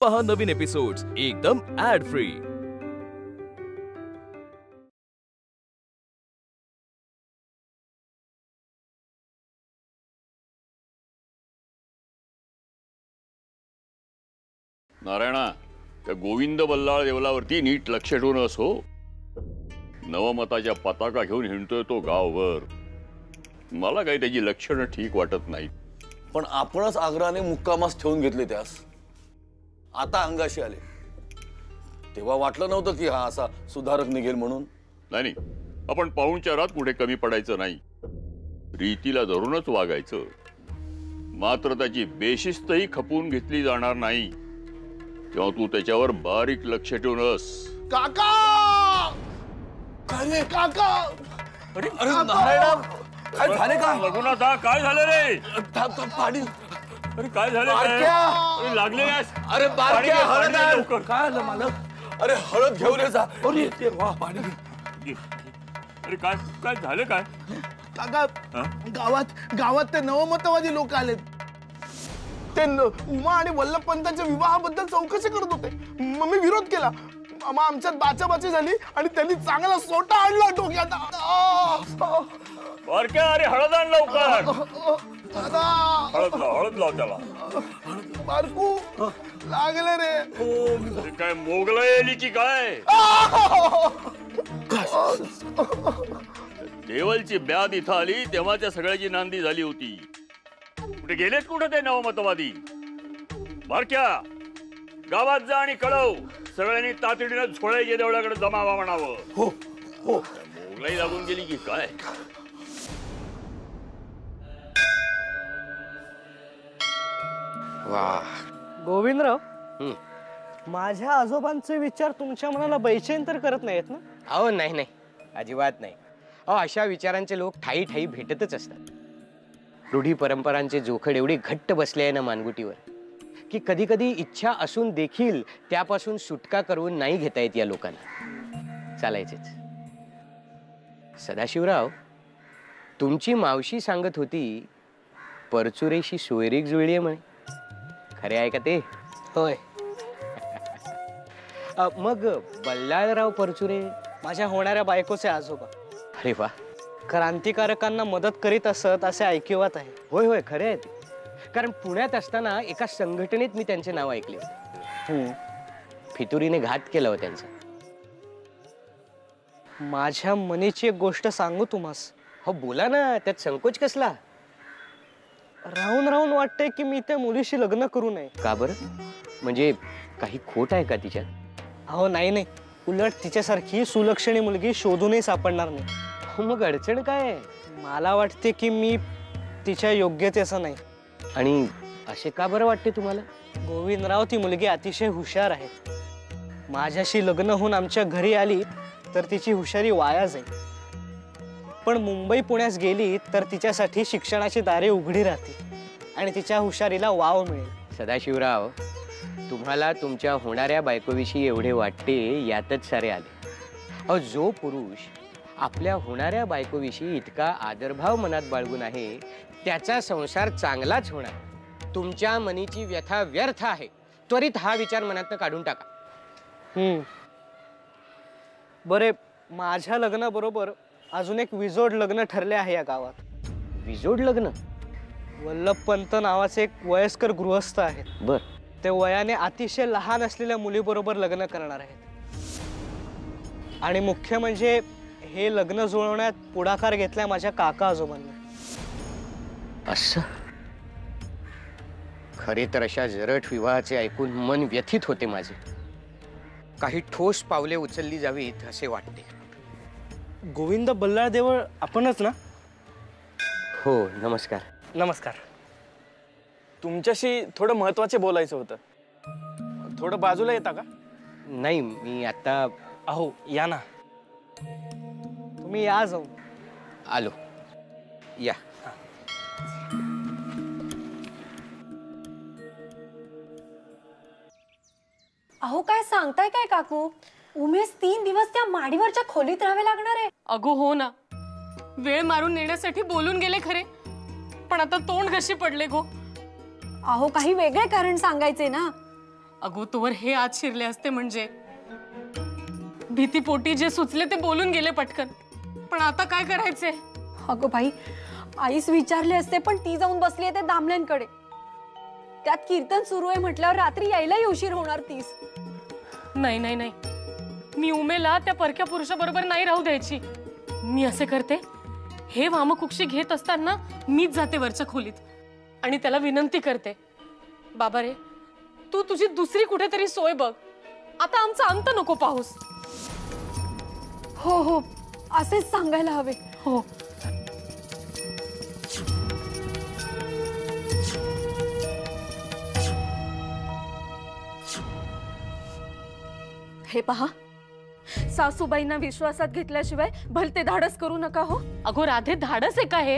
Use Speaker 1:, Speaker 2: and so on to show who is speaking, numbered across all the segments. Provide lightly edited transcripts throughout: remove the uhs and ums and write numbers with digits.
Speaker 1: पहा नवीन एपिसोड्स एकदम add free.
Speaker 2: Narayana, त्या गोविंद बल्लाळ देवलावरती नीट लक्ष ठेवून असो। नवमताच्या पताका घेऊन हिंडतोय तो गावभर। मला काही त्याची लक्षणं ठीक वाटत नाही।
Speaker 3: पण आपणच आग्रहाने मुक्कामास ठेवून घेतले त्यास, आता अंगाशी आले। तेव्हा वाटलं नव्हतं की हा असा सुधारक निघेल म्हणून।
Speaker 2: नाही, आपण पाहुणचारात पुढे कमी पडायचं नाही, रीतीला धरूनच वागायचं। मात्र त्याची बेशिस्तही खपवून घेतली जाणार नाही, तेव्हा तू त्याच्यावर बारीक लक्ष ठेवूनस।
Speaker 3: काका, अरे काका, अरे नारायण, काय झाले का?
Speaker 2: रघुनाथा, काय झालं रे?
Speaker 3: पाणी,
Speaker 2: अरे काय झालं? अरे लागले
Speaker 3: अरे बारक्या, हळद आण। काय आलं मालक? अरे हळद घेऊन ये जा। अरे वा, पाणी घे।
Speaker 2: अरे काय काय झालं? काय
Speaker 4: काका, गावात ते नवमतवादी लोक आलेत। ते उमा आणि वल्लभ पंतांच्या विवाहाबद्दल चौकशी करत होते। मग मी विरोध केला, मग आमच्यात बाचाबाची झाली आणि त्यांनी चांगला सोटा आणला डोक्यात।
Speaker 2: बारक्या, अरे हळद आण लवकर।
Speaker 4: दादा,
Speaker 2: हळद लाव त्याला।
Speaker 4: बारकू, लागले रे।
Speaker 2: अरे काय मोगलाई आली की काय? देवलची ब्याद इथं आली तेव्हा त्या सगळ्याची नांदी झाली होती। कुठे गेलेत कुठे ते नवमतवादी? बारक्या, गावात जा आणि कळव, सगळ्यांनी तातडीनं झोळ्याच्या देवळाकडे जमावा म्हणावं।
Speaker 3: हो हो,
Speaker 2: मोगलाई लागून गेली की काय?
Speaker 5: गोविंदराव, माझ्या आजोबांचे विचार तुमच्या मनाला बैचैन तर करत नाहीत ना?
Speaker 6: अहो नाही नाही, अजिबात नाही। अहो अशा विचारांचे लोक ठाई ठाई भेटतच असतात। रूढी परंपरांचे जोखड एवढी घट्ट बसले आहे ना मानगुटीवर, की कधी कधी इच्छा असून देखील त्यापासून सुटका करून नाही घेता येत या लोकांना। चालायचेच। सदाशिवराव, तुमची मावशी सांगत होती परचुरेशी सोयरीक जुळली म्हणे, खरे आहे का ते?
Speaker 5: होय।
Speaker 6: मग बल्लाळराव परचुरे
Speaker 5: माझ्या होणाऱ्या बायकोचे आजोबा।
Speaker 6: अरे वा,
Speaker 5: क्रांतिकारकांना मदत करीत असत असे ऐकिवात आहे।
Speaker 6: होय होय, खरे आहे ते। कारण पुण्यात असताना एका संघटनेत मी त्यांचे नाव ऐकले होते। फितुरीने घात केला होता त्यांचा।
Speaker 5: माझ्या मनीची एक गोष्ट सांगू तुम्हास?
Speaker 6: हो बोला ना, त्यात संकोच कसला?
Speaker 5: राहून राहून वाटतंय की मी त्या मुलीशी लग्न करू नये।
Speaker 6: का बरं? म्हणजे काही खोट आहे का तिच्यात?
Speaker 5: अहो नाही नाही, उलट तिच्यासारखी सुलक्षणी मुलगी शोधूनही सापडणार नाही।
Speaker 6: हो, मग अडचण काय?
Speaker 5: मला वाटते की मी तिच्या योग्यतेचं नाही।
Speaker 6: आणि असे का बरं वाटते तुम्हाला?
Speaker 5: गोविंदराव, ती मुलगी अतिशय हुशार आहे। माझ्याशी लग्न होऊन आमच्या घरी आली तर तिची हुशारी वाया जाईल, पण मुंबई पुण्यास गेली तर तिच्यासाठी शिक्षणाची दारे उघडी राहतील आणि तिच्या हुशारीला वाव मिळेल।
Speaker 6: सदाशिवराव, तुम्हाला तुमच्या होणाऱ्या बायकोविषयी एवढे वाटते यातच सारे आले। अहो, जो पुरुष आपल्या होणाऱ्या बायकोविषयी इतका आदरभाव मनात बाळगून आहे त्याचा संसार चांगलाच होणार। तुमच्या मनीची व्यथा व्यर्थ आहे, त्वरित हा विचार मनातनं काढून टाका।
Speaker 5: बरे, माझ्या लग्नाबरोबर अजून एक विजोड लग्न ठरले आहे या गावात।
Speaker 6: विजोड लग्न?
Speaker 5: वल्लभ पंत नावाचे एक वयस्कर गृहस्थ आहेत।
Speaker 6: बर,
Speaker 5: ते वयाने अतिशय लहान असलेल्या मुलीबरोबर लग्न करणार आहेत। आणि मुख्य म्हणजे हे लग्न जुळवण्यात पुढाकार घेतलाय माझ्या काका आजोबांनी।
Speaker 6: असं? खरे तर अशा जरट विवाहाचे ऐकून मन व्यथित होते माझे। काही ठोस पावले उचलली जावीत असे वाटते।
Speaker 5: गोविंद बल्लाळ देवळ आपणच ना?
Speaker 6: हो, नमस्कार।
Speaker 4: नमस्कार। तुमच्याशी थोडं महत्वाचे बोलायचं होतं। थोडं बाजूला येता का?
Speaker 6: नाही, मी आता
Speaker 4: अहो या ना।
Speaker 5: तुम्ही या जाऊन।
Speaker 6: आलो, या।
Speaker 7: अहो काय सांगताय काय काकू? उमेश 3 दिवस त्या माडीवरच्या खोलीत राहावे लागणार आहे।
Speaker 8: अगो हो ना, वेळ मारून नेण्यासाठी बोलून गेले खरे, पण आता तोंड घशी पडले गो।
Speaker 7: अहो काही वेगळे कारण सांगायचे ना।
Speaker 8: अगो तोवर हे आत शिरले असते म्हणजे भीतीपोटी जे सुचले ते बोलून गेले पटकन. पण आता काय करायचे?
Speaker 7: अगं बाई, आईस विचारले असते पण ती जाऊन बसली आहे ते दामल्यांकडे. त्यात कीर्तन सुरू आहे म्हटल्यावर रात्री यायलाही उशीर होणार तीस.
Speaker 8: नाही नाही नाही, मी उमेला त्या परक्या पुरुषाबरोबर नाही राहू द्यायची. मी असे करते, हे वामकुक्षी घेत असताना मीच जाते वरच्या खोलीत आणि त्याला विनंती करते, बाबा रे तू तुझी दुसरी कुठेतरी सोय बघ, आता आमचा अंत नको पाहूस.
Speaker 7: हो हो, असेच सांगायला हवे.
Speaker 8: हो.
Speaker 9: हे पहा, सासूबाईंना विश्वासात घेतल्याशिवाय भलते धाडस करू नका हो.
Speaker 8: अगो राधे, धाडस आहे का हे?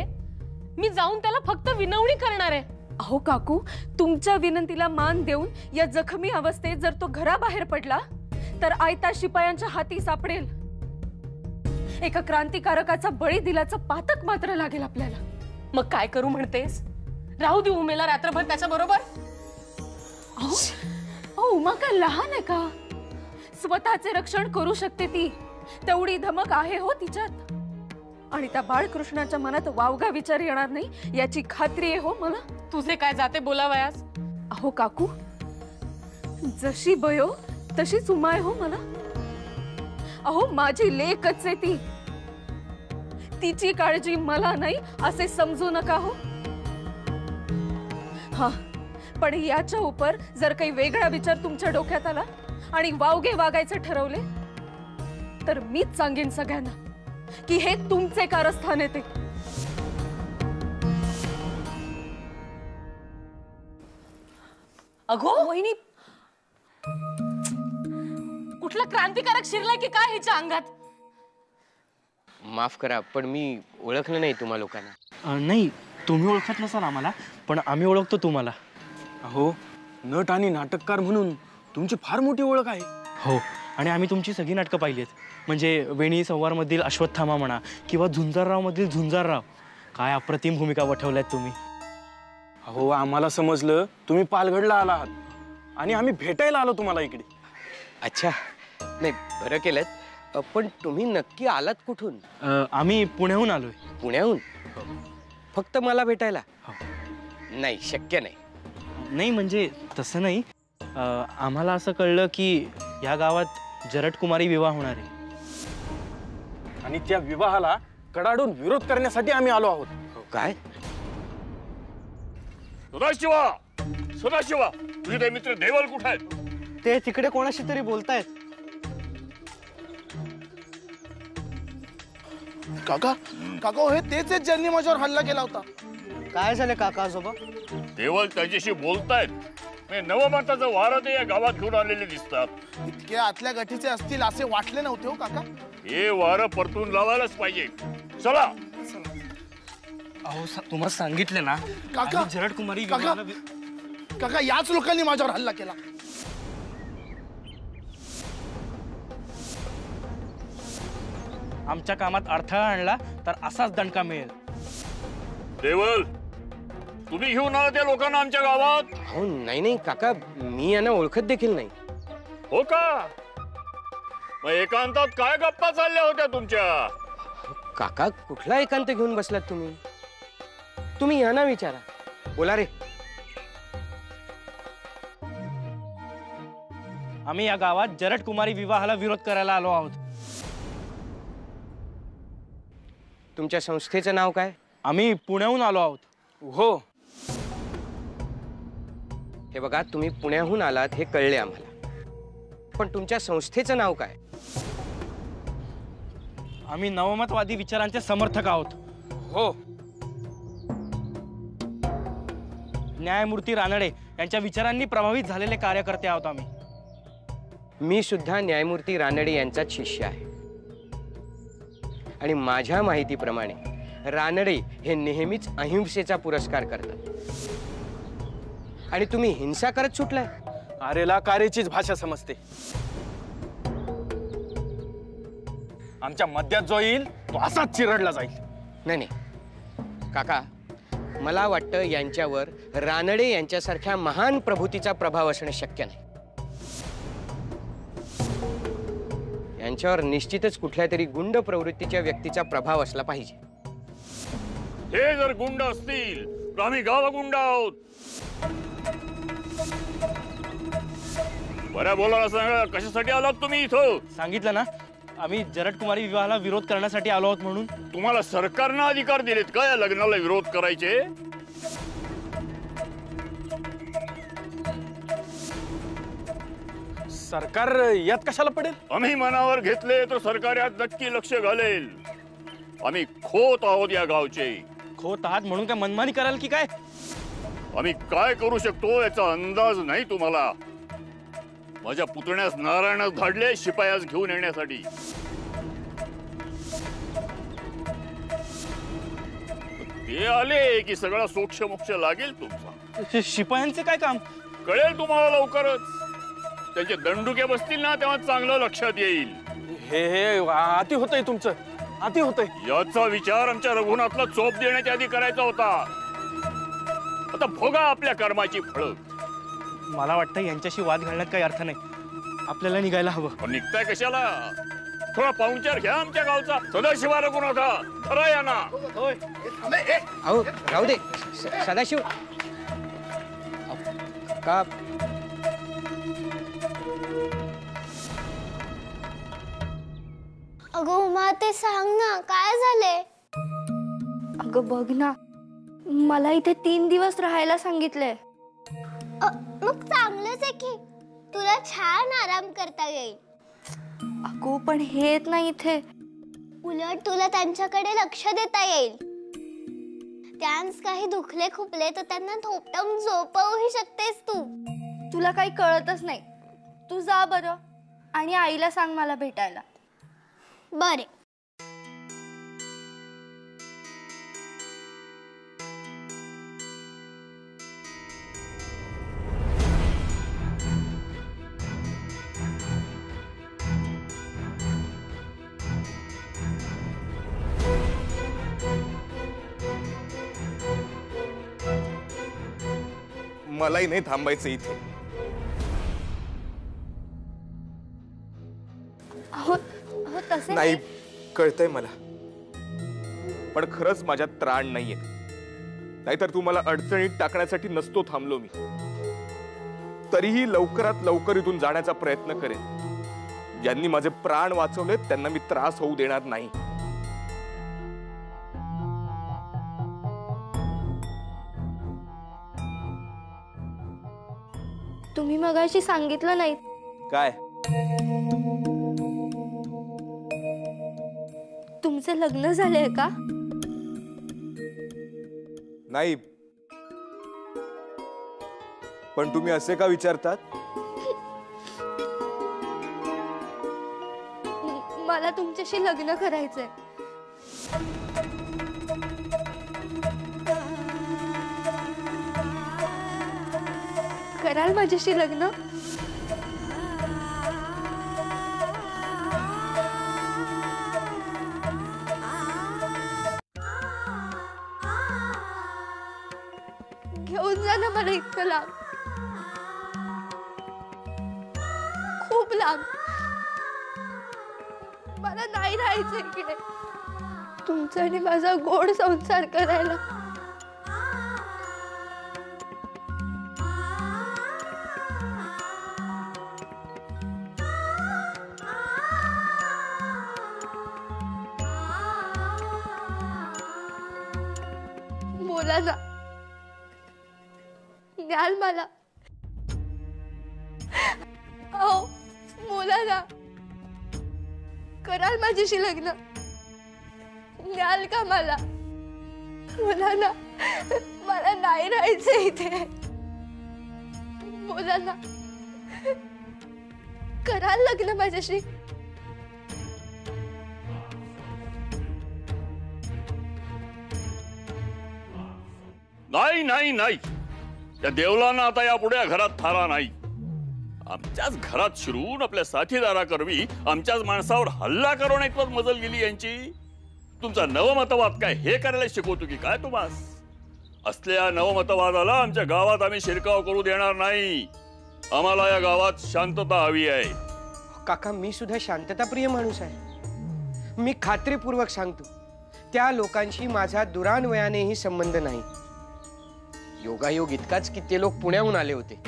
Speaker 8: मी जाऊन त्याला फक्त विनवणी करणार आहे.
Speaker 9: अहो काकू, तुमच्या विनंतीला मान देऊन या जखमी अवस्थेत जर तो घराबाहेर पडला तर आयता शिपायांच्या हाती सापडेल. एका क्रांतिकारकाचा बळी दिल्याचं पातक मात्र लागेल आपल्याला.
Speaker 8: मग काय करू म्हणतेस? राहू दे उमेला रात्रभर त्याच्या बरोबर?
Speaker 9: अहो उमा काय लहान आहे का? स्वतःचे रक्षण करू शकते ती, तेवढी धमक आहे हो तिच्यात. आणि त्या बाळकृष्णाच्या मनात वावगा विचार येणार नाही याची खात्री आहे हो मला.
Speaker 8: तुझे काय जाते बोलावयास?
Speaker 9: अहो काकू, जशी बयो तशीच उमा आहे हो मला. अहो माझी लेकच आहे ती, तिची काळजी मला नाही असे समजू नका हो. हा, पण याच्या उपर जर काही वेगळा विचार तुमच्या डोक्यात आला आणि वावगे वागायचे ठरवले तर मीच सांगेन सगळ्यांना की हे तुमचे कारस्थान आहे ते.
Speaker 8: अगो
Speaker 7: वहिनी,
Speaker 8: कुठला क्रांतिकारक शिरलाय की काय हिच्या अंगात?
Speaker 6: माफ करा, पण मी ओळखलं नाही तुम्हा लोकांना.
Speaker 5: नाही, तुम्ही ओळखत नसाल आम्हाला, पण आम्ही ओळखतो तुम्हाला.
Speaker 4: अहो, नट आणि नाटककार म्हणून तुमची फार मोठी ओळख आहे.
Speaker 5: हो, आणि आम्ही तुमची सगळी नाटकं पाहिली आहेत. म्हणजे वेणी संवारमधील अश्वत्थामा म्हणा किंवा झुंजाररावमधील झुंजारराव. काय अप्रतिम भूमिका वठवल्यात तुम्ही.
Speaker 4: अहो, आम्हाला समजलं तुम्ही पालघडला आला आहात आणि आम्ही भेटायला आलो तुम्हाला इकडे.
Speaker 6: अच्छा, नाही बरं केलं. पण तुम्ही नक्की आलात कुठून?
Speaker 5: आम्ही पुण्याहून आलोय.
Speaker 6: पुण्याहून? फक्त मला भेटायला? नाही, शक्य नाही.
Speaker 5: नाही म्हणजे तसं नाही, आम्हाला असं कळलं की या गावात जरटकुमारी विवाह होणार आहे
Speaker 4: आणि त्या विवाहाला कडाडून विरोध करण्यासाठी आम्ही आलो आहोत.
Speaker 6: काय?
Speaker 2: सदाशिवा, सदाशिवा, तुझे ते मित्र देवल कुठे आहेत?
Speaker 5: ते तिकडे कोणाशी तरी बोलतायत.
Speaker 4: काका, काका हे तेच आहेत ज्यांनी माझ्यावर हल्ला केला होता.
Speaker 5: काय झालं काका आजोबा?
Speaker 2: देवल त्याच्याशी बोलतायत. नवमताचं वारं ते या गावात घेऊन आलेले दिसतात.
Speaker 4: इतके आतल्या गठीचे असतील असे वाटले नव्हते हो काका.
Speaker 2: हे वारं परतून लावायलाच पाहिजे. चला.
Speaker 5: अहो तुम्हाला सांगितलं ना
Speaker 4: काका,
Speaker 5: जरटकुमारी
Speaker 4: काका, काका याच लोकांनी माझ्यावर हल्ला केला.
Speaker 5: आमच्या कामात अडथळा आणला तर असाच दणका मिळेल.
Speaker 2: देवल, तुम्ही घेऊन आला त्या लोकांना आमच्या गावात?
Speaker 6: हो नाही नाही काका, मी यांना ओळखत देखील नाही.
Speaker 2: हो का? मग एकांतात काय गप्पा चालल्या होत्या तुमच्या?
Speaker 6: काका, कुठला एकांत घेऊन बसलात तुम्ही? तुम्ही यांना विचारा. बोला रे.
Speaker 5: आम्ही या गावात जरटकुमारी विवाहाला विरोध करायला आलो आहोत.
Speaker 6: तुमच्या संस्थेचं नाव काय?
Speaker 5: आम्ही पुण्याहून आलो आहोत.
Speaker 4: हो.
Speaker 6: हे बघा, तुम्ही पुण्याहून आलात हे कळले आम्हाला, पण तुमच्या संस्थेचं नाव काय?
Speaker 5: आम्ही नवमतवादी विचारांचे समर्थक आहोत.
Speaker 4: हो.
Speaker 5: न्यायमूर्ती रानडे यांच्या विचारांनी प्रभावित झालेले कार्यकर्ते आहोत आम्ही.
Speaker 6: मी सुद्धा न्यायमूर्ती रानडे यांचाच शिष्य आहे आणि माझ्या माहितीप्रमाणे रानडे हे नेहमीच अहिंसेचा पुरस्कार करतात आणि तुम्ही हिंसा करत सुटलाय.
Speaker 4: आरेला कारेचीच भाषा समजते. आमच्या मध्यात जो येईल तो असाच चिरडला जाईल.
Speaker 6: नाही नाही काका, मला वाटतं यांच्यावर रानडे यांच्यासारख्या महान प्रभूतीचा प्रभाव असणं शक्य नाही. यांच्यावर निश्चितच कुठल्या तरी गुंड प्रवृत्तीच्या व्यक्तीचा प्रभाव असला पाहिजे.
Speaker 2: हे जर गुंड असतील तर आम्ही गावगुंड आहोत. बऱ्या बोलायला सांगा, कशासाठी आलात तुम्ही इथं?
Speaker 5: सांगितलं ना, आम्ही जरठ कुमारी विवाहाला विरोध करण्यासाठी आलो आहोत म्हणून.
Speaker 2: तुम्हाला सरकारनं अधिकार दिलेत का या लग्नाला विरोध करायचे?
Speaker 5: सरकार यात कशाला पडेल?
Speaker 2: आम्ही मनावर घेतले तर सरकार यात नक्की लक्ष घालेल. आम्ही खोत आहोत या गावचे.
Speaker 5: खोत आहात म्हणून काय मनमानी कराल की काय?
Speaker 2: आम्ही काय करू शकतो याचा अंदाज नाही तुम्हाला. माझ्या पुतण्यास नारायणास धाडले शिपायास घेऊन येण्यासाठी. ते आले की सगळा सोक्ष मोक्ष लागेल तुमचा.
Speaker 5: शिपायांचे काय काम?
Speaker 2: कळेल तुम्हाला लवकरच. त्यांचे दंडुके बसतील ना तेव्हा चांगलं लक्षात येईल.
Speaker 5: हे अति होतंय तुमचं, अति होतंय.
Speaker 2: याचा विचार आमच्या रघुनाथला चोप देण्याच्या आधी करायचा होता. आता भोगा आपल्या कर्माची फळं.
Speaker 5: मला वाटतं यांच्याशी वाद घालण्यात काही अर्थ नाही. आपल्याला निघायला हवं.
Speaker 2: निघताय कशाला? थोडा पाहुणचार घ्या आमच्या गावचा. सदाशिवा रघुनाथा खरा या ना.
Speaker 6: अहो राहू दे सदाशिव. का
Speaker 10: अगं उमा, ते सांग ना, काय झालंय?
Speaker 9: अगं बघ ना, मला इथे 3 दिवस राहायला सांगितलंय.
Speaker 10: मग चांगलंच आहे की, तुला छान आराम करता येईल.
Speaker 9: अगो पण हे येत नाही इथे.
Speaker 10: उलट तुला त्यांच्याकडे लक्ष देता येईल. त्यांस काही दुखले खुपले तर त्यांना थोपटून झोपवूही शकतेस तू.
Speaker 9: तुला काही कळतच नाही. तू जा बरं आणि आईला सांग मला भेटायला.
Speaker 10: बरे.
Speaker 11: मलाही नाही थांबायचं इथे.
Speaker 9: तसे
Speaker 11: नाही, कळतंय मला, पण खरंच माझ्यात त्राण नाहीये. नाहीतर तू मला अडचणीत टाकण्यासाठी नसतो थांबलो मी. तरीही लवकरात लवकर इथून जाण्याचा प्रयत्न करेन. ज्यांनी माझे प्राण वाचवलेत त्यांना मी त्रास होऊ देणार नाही.
Speaker 9: तुम्ही मगाशी सांगितलं नाही
Speaker 11: काय?
Speaker 9: तुमचं लग्न झालंय का?
Speaker 11: नाही, पण तुम्ही असे का विचारतात?
Speaker 9: मला तुमच्याशी लग्न करायचंय. कराल माझ्याशी लग्न? घेऊन जा ना मला इतकं लांब, खूप लांब. मला नाही राहायचं इकडे. तुमचा आणि माझा गोड संसार करायला. बोला ना, न्याल मला. हो बोला ना, कराल माझ्याशी लग्न? न्याल का मला? बोला ना, मला नाही राहायचं इथे. बोला ना, कराल लग्न माझ्याशी?
Speaker 2: नाही नाही नाही, त्या देवलांना आता यापुढे घरात थारा नाही. आमच्याच घरात शिरून आपल्या साथीदाराकरवी आमच्याच माणसावर हल्ला करून एक मजल गेली यांची. तुमचा नवमतवाद काय हे करायला शिकवतो की काय तुम्हास? असल्या नवमतवादाला आमच्या गावात आम्ही शिरकाव करू देणार नाही. आम्हाला या गावात शांतता हवी आहे.
Speaker 6: काका, मी सुद्धा शांतताप्रिय माणूस आहे. मी खात्रीपूर्वक सांगतो, त्या लोकांशी माझा दुरान्वयानेही संबंध नाही. योगायोग इतकाच की ते लोक पुण्याहून आले होते.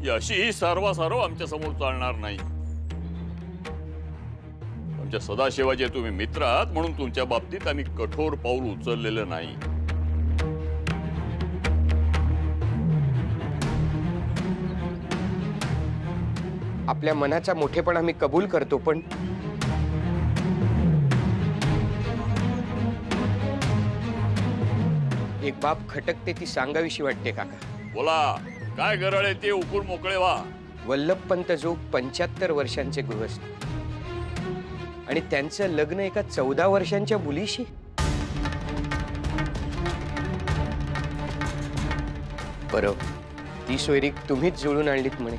Speaker 2: अशी सारवासारव आमच्या समोर चालणार नाही. आमच्या सदाशिवाचे तुम्ही मित्र आहात म्हणून तुमच्या बाबतीत आम्ही कठोर पाऊल उचललेलं नाही.
Speaker 6: आपल्या मनाचा मोठेपणा मी कबूल करतो, पण एक बाब खटकते ती सांगावीशी वाटते काका.
Speaker 2: बोला, काय गरळ आहे ते उकरून मोकळे व्हा.
Speaker 6: वल्लभपंत जो 75 वर्षांचे गृहस्थ आणि त्यांचं लग्न एका 14 वर्षांच्या मुलीशी. बरं, ती सोयरी तुम्हीच जुळून आणलीत म्हणे.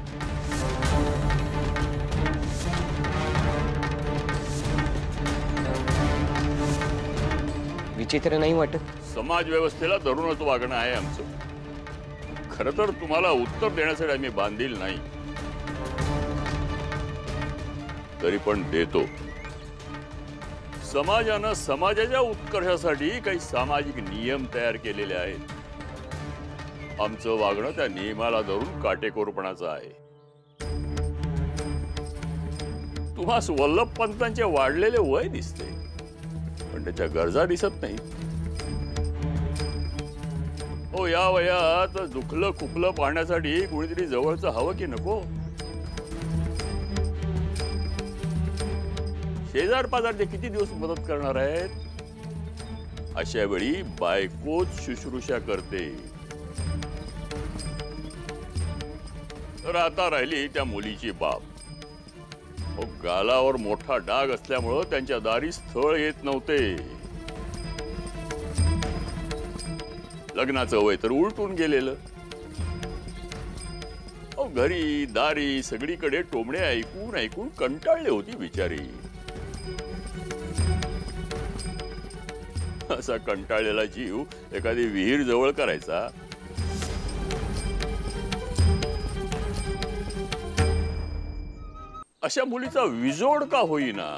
Speaker 6: विचित्र नाही वाटत?
Speaker 2: समाज व्यवस्थेला धरूनच वागणं आहे आमचं. खरं तर तुम्हाला उत्तर देण्यासाठी आम्ही बांधील नाही, तरी पण देतो. समाजानं समाजाच्या उत्कर्षासाठी काही सामाजिक नियम तयार केलेले आहेत. आमचं वागणं त्या नियमाला धरून काटेकोरपणाचं आहे. तुम्हास वल्लभपंतांचे वाढलेले वय दिसते, पण त्याच्या गरजा दिसत नाही. हो, या वयात दुखलं खुपलं पाहण्यासाठी कुणीतरी जवळचं हवं की नको? शेजार पाजारचे किती दिवस मदत करणार आहेत? अशा वेळी बायकोच शुश्रूषा करते. तर आता राहिली त्या मुलीची बाब. गालावर मोठा डाग असल्यामुळं त्यांच्या दारी स्थळ येत नव्हते. लग्नाचं वय तर उलटून गेलेलं. घरी दारी सगळीकडे टोमणे ऐकून ऐकून कंटाळले होती बिचारी. असा कंटाळलेला जीव एखादी विहीर जवळ करायचा. अशा मुलीचा विजोड का होईना,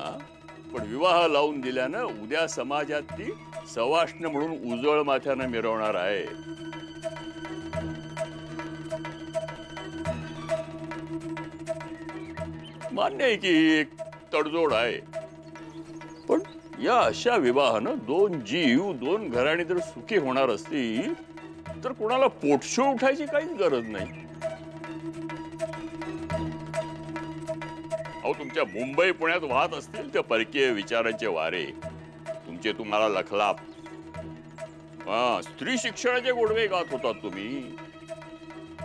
Speaker 2: पण विवाह लावून दिल्यानं उद्या समाजात ती सवाष्ण म्हणून उजळ माथ्यानं मिरवणार आहे. मान्य आहे की एक तडजोड आहे, पण या अशा विवाहानं दोन जीव दोन घराणी जर सुखी होणार असतील तर कोणाला पोटशो उठायची काहीच गरज नाही. अहो, तुमच्या मुंबई पुण्यात वाहत असतील त्या परकीय विचारांचे वारे, तुमचे तुम्हाला लखलाप. स्त्री शिक्षणाचे गोडवे गात होतात तुम्ही,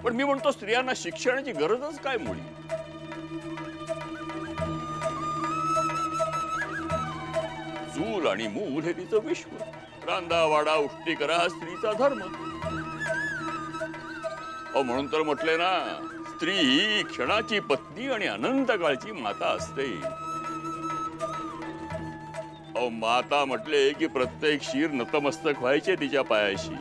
Speaker 2: पण मी म्हणतो स्त्रियांना शिक्षणाची गरजच काय मुळी? चूल आणि मूल हे तिचं विश्व. रांदा वाडा उष्टी करा हा स्त्रीचा धर्म. म्हणून तर म्हटले ना, स्त्री ही क्षणाची पत्नी आणि अनंत काळची माता असते. माता म्हटले की प्रत्येक शीर नतमस्तक व्हायचे तिच्या पायाशी.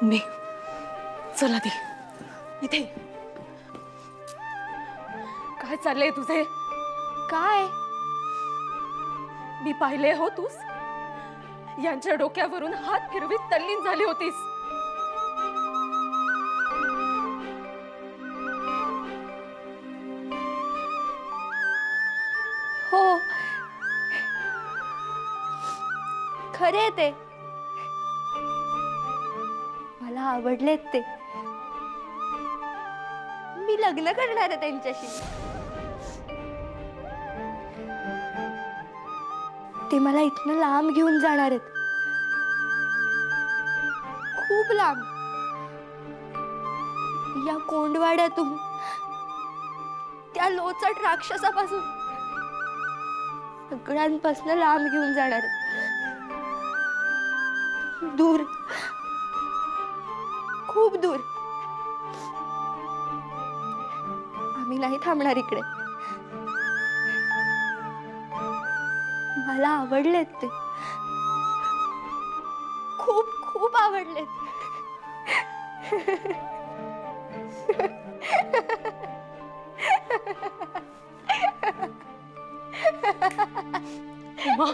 Speaker 9: मी चला दी इथे. काय चाललंय तुझे?
Speaker 10: काय?
Speaker 9: मी पाहिले हो तूस यांच्या डोक्यावरून हात फिरवीत तल्लीन झाली होतीस.
Speaker 10: हो, खरे ते मला आवडलेत. ते मी लग्न करणार आहे त्यांच्याशी. ते मला इथनं लांब घेऊन जाणार आहेत, खूप लांब. या कोंडवाड्यातून, त्या लोचट राक्षसापासून. सगळ्यांपासून लांब घेऊन जाणार, दूर, खूप दूर. आम्ही नाही थांबणार इकडे. मला आवडलेत ते, खूप खूप आवडलेत.
Speaker 8: उमा